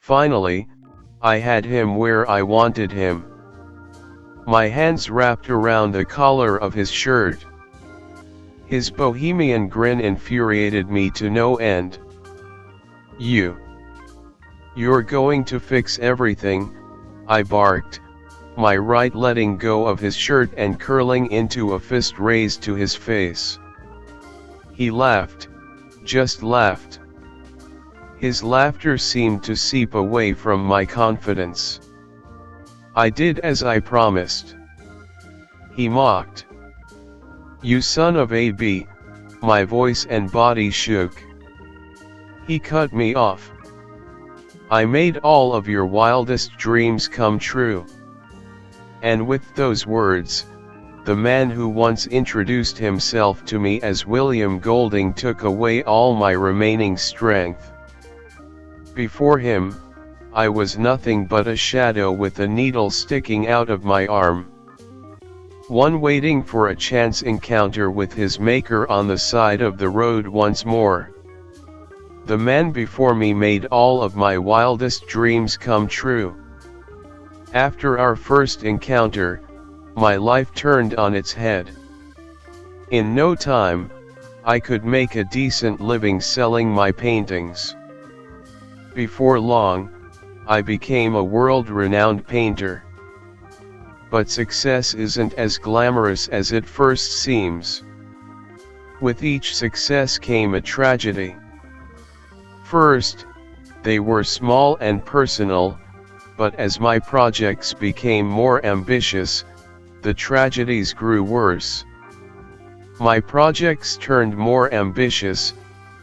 Finally, I had him where I wanted him. My hands wrapped around the collar of his shirt. His bohemian grin infuriated me to no end. You're going to fix everything," I barked, my right letting go of his shirt and curling into a fist raised to his face. He laughed, just laughed. His laughter seemed to seep away from my confidence. "I did as I promised," he mocked. "You son of a b," my voice and body shook. He cut me off. "I made all of your wildest dreams come true." And with those words, the man who once introduced himself to me as William Golding took away all my remaining strength. Before him, I was nothing but a shadow with a needle sticking out of my arm. One waiting for a chance encounter with his maker on the side of the road once more. The man before me made all of my wildest dreams come true. After our first encounter, my life turned on its head. In no time, I could make a decent living selling my paintings. Before long, I became a world-renowned painter. But success isn't as glamorous as it first seems. With each success came a tragedy. First, they were small and personal, but as my projects became more ambitious, the tragedies grew worse. My projects turned more ambitious,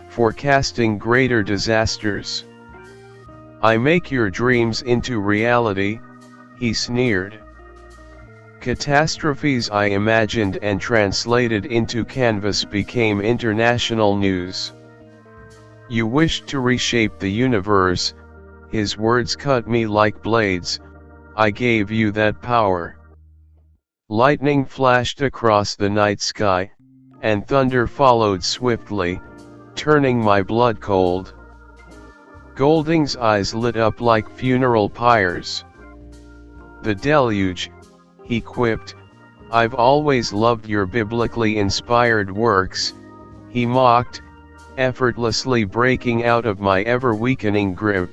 forecasting greater disasters. "I make your dreams into reality," he sneered. Catastrophes I imagined and translated into canvas became international news. "You wished to reshape the universe," his words cut me like blades, "I gave you that power." Lightning flashed across the night sky, and thunder followed swiftly, turning my blood cold. Golding's eyes lit up like funeral pyres. "The deluge," he quipped, "I've always loved your biblically inspired works," he mocked, effortlessly breaking out of my ever-weakening grip.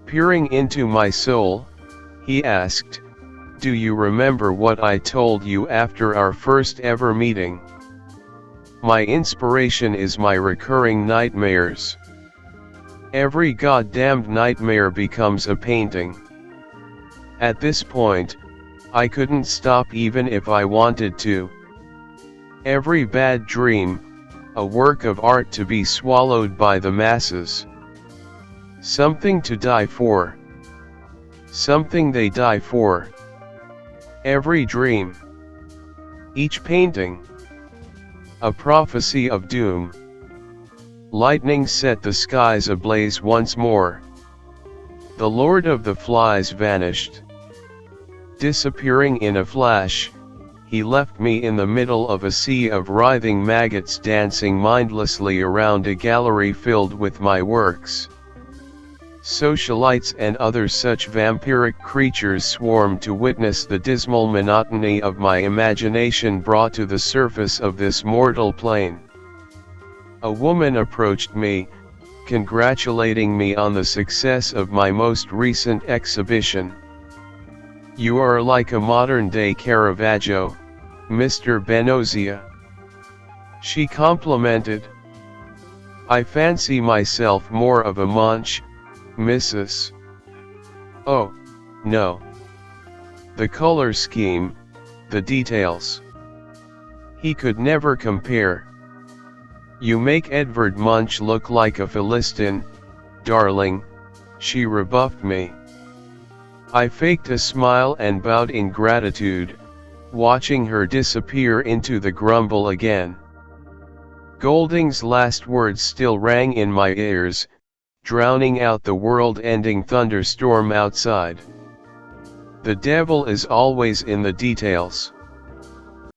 Peering into my soul, he asked, "Do you remember what I told you after our first ever meeting? My inspiration is my recurring nightmares. Every goddamned nightmare becomes a painting." At this point, I couldn't stop even if I wanted to. Every bad dream, a work of art to be swallowed by the masses. Something to die for. Something they die for. Every dream. Each painting. A prophecy of doom. Lightning set the skies ablaze once more. The Lord of the Flies vanished. Disappearing in a flash, he left me in the middle of a sea of writhing maggots dancing mindlessly around a gallery filled with my works. Socialites and other such vampiric creatures swarmed to witness the dismal monotony of my imagination brought to the surface of this mortal plane. A woman approached me, congratulating me on the success of my most recent exhibition. "You are like a modern-day Caravaggio, Mr. Benozia," she complimented. "I fancy myself more of a Munch, Mrs. "Oh, no. The color scheme, the details. He could never compare. You make Edvard Munch look like a Philistine, darling," she rebuffed me. I faked a smile and bowed in gratitude, watching her disappear into the grumble again. Golding's last words still rang in my ears, drowning out the world-ending thunderstorm outside. The devil is always in the details.